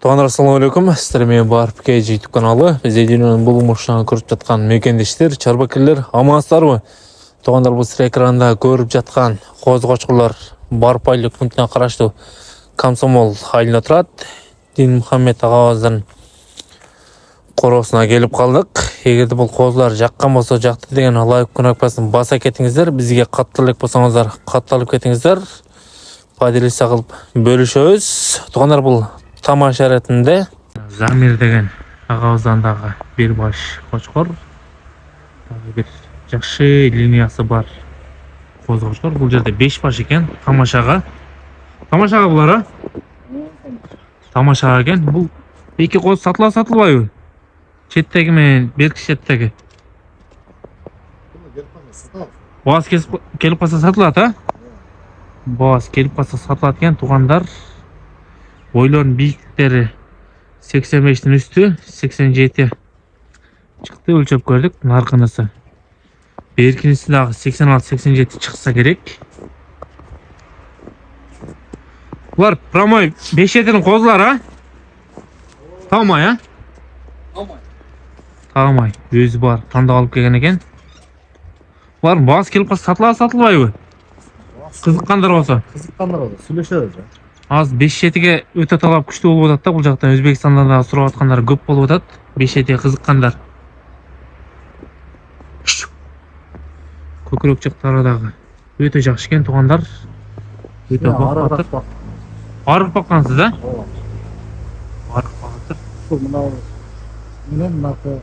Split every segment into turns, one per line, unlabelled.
Туғандар, ассаламу алейкум. Сіздермен барып кей YouTube каналы. Біз единінің бұл мұшынан көріп жатқан мекендештер, чарбакерлер, амансыздар ғой. Туғандар, бұл сіздер экранда көріп жатқан қозғашқылар барып айлық пунктіне қарашты Комсомол айылында тұрады. Дин Мұхаммед ағамыздың қорасына келіп қалдық. Егерде бұл қозылар жаққан болса, жақты деген лайк күнәкпасын баса кетіңіздер. Бізге қаттылық болсаңыздар, қатталып кетіңіздер. Падилиса қылып бөлішөз. Туғандар, бұл тамаша ретінде Замир деген ағамыздандағы бір баш қошқор. Bir жақсы линиясы бар қозғошқор. Бұл жерде 5 баш екен. Тамашаға бұлар, тамашаға екен. Бұл екі қоз сатылбай. Шеттегі мен беркі шеттегі. Боғаз келіп қалса сатылады, Боғаз келіп қалса сатылады екен. Туғандар, ойларын биіктіктері 85-тің үсті, 87 шықты, өлчеп көрдік. Нарқынысы беркінісі дағы 86-87 шықса керек. Бұлар промой 5-7-дің қозылар, Таумай, Таумай. Өзі бар, таңдап алып келген екен. Бұлар бағыз келіп қалса сатылбай. Қызыққандар болса.
Сөйлешеді.
Аз 5-7-ге өте талап күшті болып отады. Бұл жақтан Өзбекстандағы сұрап атқандар көп болып отады. 5-7-ге қызыққандар. Көкірек жақтардағы өте жақсы екен. Туғандар өте бақпақтыр. Арық баққансыз, да? Арық баққатыр.
Бұл мынау менен мынақы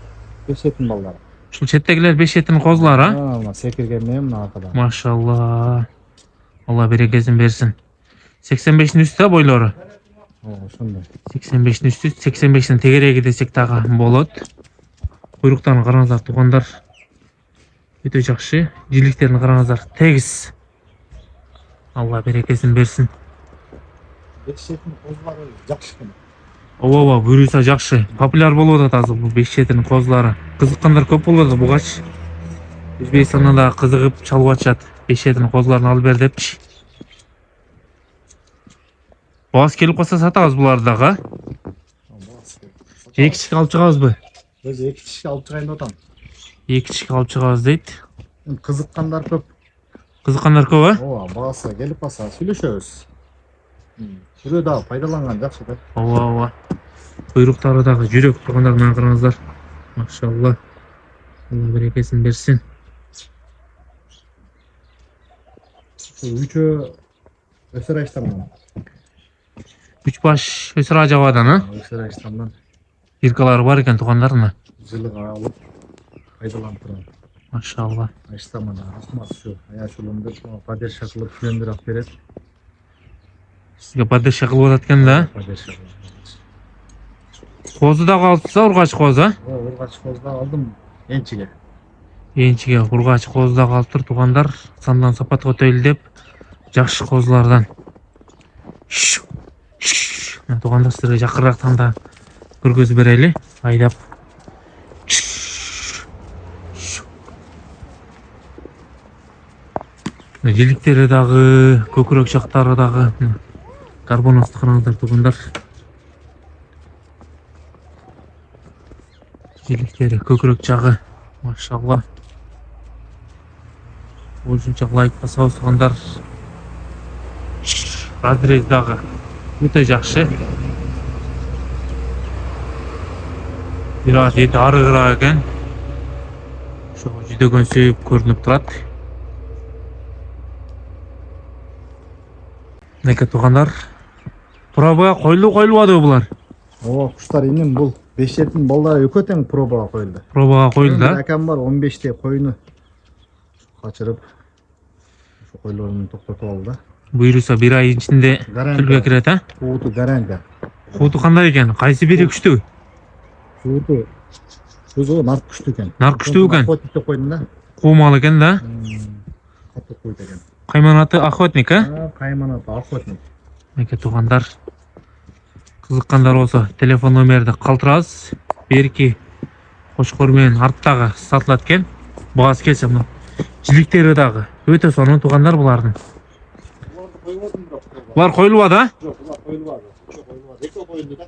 5-7 балдар.
Шыл шеттегілер 5-7-дің қозылар,
Мына секірген мен мына арқадан.
Машалла. Алла берекесін берсін. 85-дің үсті бойлары.
Ошондай.
85-дің үсті, 85-дің тегерегі десек тағы болады. Құйрықтарын қараңыздар, туғандар. Өте жақсы. Жиліктерін қараңыздар. Тегіс. Алла берекесін берсін.
5-7 қозылары жақсы екен.
Ова, бүріса жақсы. Популяр болып отады азы бұл 5-7-дің қозылары. Қызыққандар көп болады бұғаш. Өзбекстаннан да қызығып шалып атшады. 5-7-дің қозыларын алып бер депші. Боғаз келіп қалса сатағыз бұлардағы. Екішік алып шығағыз бі?
Біз екішік алып шығайын отам.
Екішік алып шығағыз дейді.
Қызыққандар көп.
Қызыққандар көп,
Бағасы келіп қалса сөйлешеміз. Жүреді пайдаланған жақсы да.
Ова. Құйрықтарыдағы жүрек тұрғандарына қараңыздар. Машалла. Алла берекесін берсін.
Üçü Ösür Ayştam'dan.
3 baş Ösür Acava'dan,
Ösür Ayştam'dan.
Irkaları var iken tuğanlarına.
Zılık alıp faydalanıp duran.
Maşallah.
Ayştam'dan Ahmet şu ayaş yolunda pader şakılıp külendir af beret.
Sizge pader şakıl odatken da.
Pader şakılıp.
Kozu da kaltsa urgaç kozu.
Urgaç kozda aldım ençige.
Ençige urgaç kozu da kaltır tuğanlar. Sandan sapat öteyli dep. Жақшы қозылардан. Туғанда сіздерге жақырақтан да көргөз берелі. Айдап. Желіктері дағы, көкірек жақтары дағы. Карбонасты қараңыздар туғандар. Желіктері, көкірек жағы. Машалла. Ол үшін лайк басауыз туғандар. Разрездағы өте жақсы. Biraz еті арығырақ екен. Жүдеген сөйіп көрініп тұрады. Неке туғандар. Пробаға қойылуады бұлар.
Құштар енем бұл 5-7 балдары өкөтен пробаға қойылды.
Пробаға қойылды, да?
Әкем бар 15-те қойыны қачырып қойларын тоқтатып алды.
Бұйырса бір ай ішінде түлге кіреді,
Қуыты гаранга.
Қуыты қандай екен? Қайсы бері күшті?
Қуыты өзі нарық күшті екен.
Нарық күшті екен?
Охотникті қойдың да?
Қуымалы екен, да?
Қатты қойды екен.
Қайманаты охотник, а?
Қайманаты охотник.
Неке туғандар. Қызыққандар болса телефон номерді қалтырасыз. Беркі қошқормен арттағы сатылады екен. Бұғаз келсе мұны. Жиліктері дағы өте соның туғандар бұлардың. Бұлар қойылуады, а?
Жоқ, бұлар қойылуады. Екі қойылды да.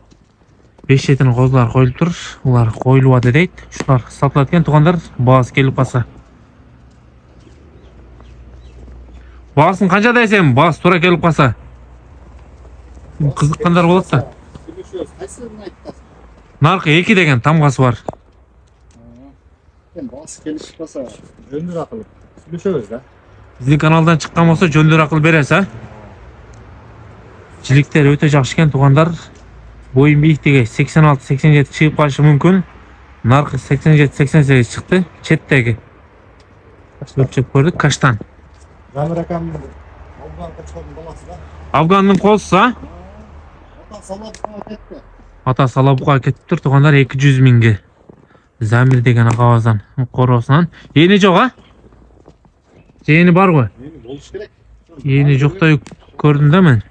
5 жетінің қозылар қойылып тұр. Олар қойылуады дейді. Шулар сатылады екен туғандар. Бағасы келіп қалса. Бағасын қанша десем, бағасы тура келіп қалса. Қызыққандар болады да. Нарқы 2 деген тамғасы бар.
Бағасы келіп қалса, жөндір ақылы. Сөйлесеміз да.
Біздің каналдан шыққан болса жөндір ақыл бересіз, а? Жіліктер өте жақсы екен туғандар. Бойын биіктігі 86-87 шығып қалышы мүмкін. Нарқы 87-88 шықты. Четтегі. Өлшеп көрдік, каштан.
Замир акамның Афган қыршылардың баласы да.
Афганның қозысы, а?
Ата Салабұқа кетті.
Ата Салабұқа кетіп тұр туғандар 200 мыңға. Замир деген ағаваздан қоросынан. Ені жоқ, а? Ені бар ғой?
Ені болыш керек.
Ені жоқтай көрдім да мен.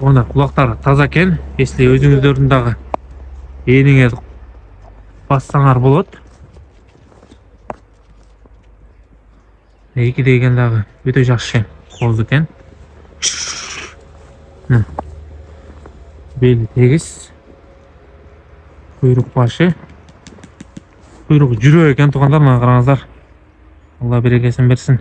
Онда құлақтары таза кен, если өзіңіздердің еніңе бассаңар болады. 2 дегендағы өте жақсы қозы кен. Белі тегіс. Құйрық башы. Құйрық жүру екен туғандар, мына қараңыздар. Алла берекесін берсін.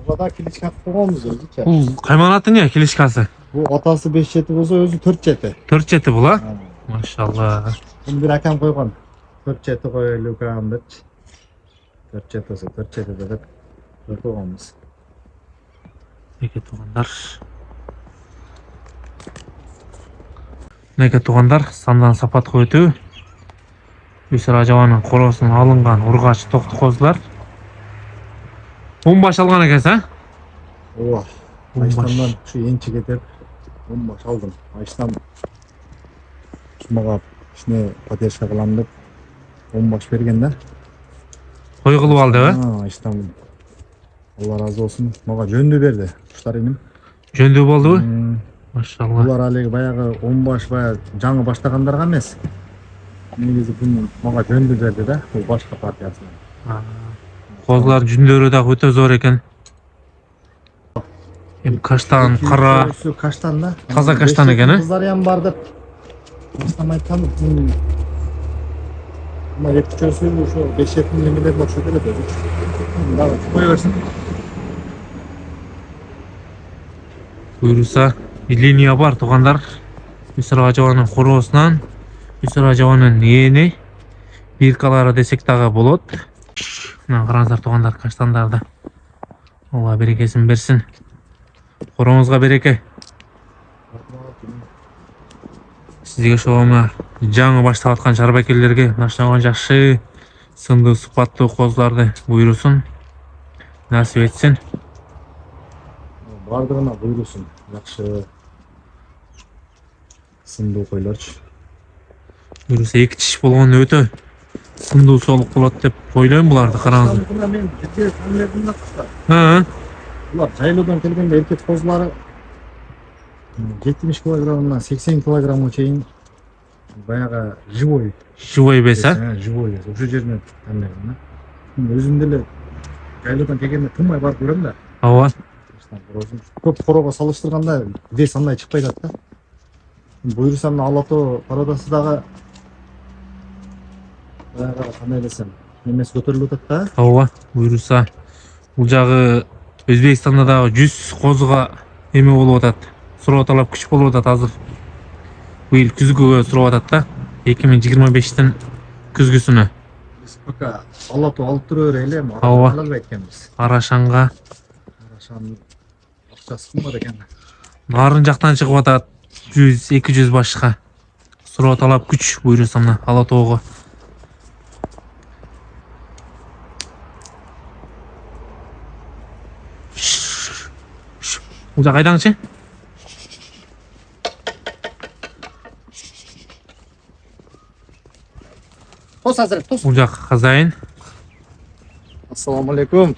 Бұғада келішкасы қоғамыз өзі.
Бұл қайманаты не келешкасы?
Бұл атасы 5 жеті болса, өзі 4 жеті.
4 жеті бұл, а? Машалла.
Бұл бір акам қойған. 4 жеті қойылу қағам деп. 4 жеті болса, 4 жеті деп қойғанбыз.
Неке туғандар. Неке туғандар, сандан сапат қойты. Үсір ажаваның қоросынан алынған ұрғач тоқты қозылар. 10 баш алған екенсі, а?
Оа, Айштаннан şu енчі кетіп, 10 баш алдым. Айштан шымаға ішіне патершка қылам деп 10 баш берген да.
Қой қылып алды, ба?
Айштан Allah razı olsun. Mağa жөндө берді. Құштар енім.
Жөндө болды, ба? Машалла.
Бұлар әлегі баяғы 10 баш жаңы баштағандарға емес. Негізі бұны маға жөндө берді да, бұл башқа партиясына.
Қозылар жүндері да өте зор екен. Каштан, қара.
Каштан да.
Таза каштан екен, а?
Қыздар ям бар деп. Бастам айтқан, Ama yetişiyorsun şu 5-7 milimetre boşluğu da böyle. Давай, koyuyorsun.
Buyursa линия бар туғандар. Үсір ажауаның қоросынан, Үсір ажауаның ені, биркалары десек дағы болады. Мына қараңыздар туғандар каштандарды. Алла берекесін берсін. Қорыңызға береке. Сіздерге шоғыма жаңы баштап атқан шарбакерлерге нашынаған жақшы сынды сұхбатты қозыларды бұйырсын, нәсіп етсін.
Бардығына бұйырсын, жақшы сынды қойларшы.
Бұйырса 2 тіш болған өте сынды солық болады деп ойлаймын бұларды қараңыздар.
Мен жеке тәмелердім да құстар. Бұлар жайлаудан келгенде еркек қозылары 70 килограммнан 80 килограммға чейін баяғы живой.
Живой бес, а?
Живой. Уже жерінен тәмелердім. Өзімделі жайлаудан келгенде тымай барып көрем да.
Ауа.
Көп қороға салыштырғанда вес андай шықпайды да. Бұйырсам Алато парадасыдағы баяғы қандай десем немес көтеріліп өтеді да.
Ауа, бұйырса бұл жағы Өзбекстанда дағы 100 қозыға еме болып өтеді. Сұрау талап күш болып өтеді азыр. Бұл күзгіге сұрау өтеді да. 2025-тің күзгісіні.
Біз пока Алато алып тұру өрейлем.
Ауа. Арашанға.
Арашан ақшасы қымбат екен.
Нарын жақтан шығып өтеді. 100-200 башқа. Сұрау талап күш бұйырсамна Алатоға. Бұл жақ қайдаңшы?
Тос әзір, тос.
Бұл жақ хозяин.
Ассаламу алейкум.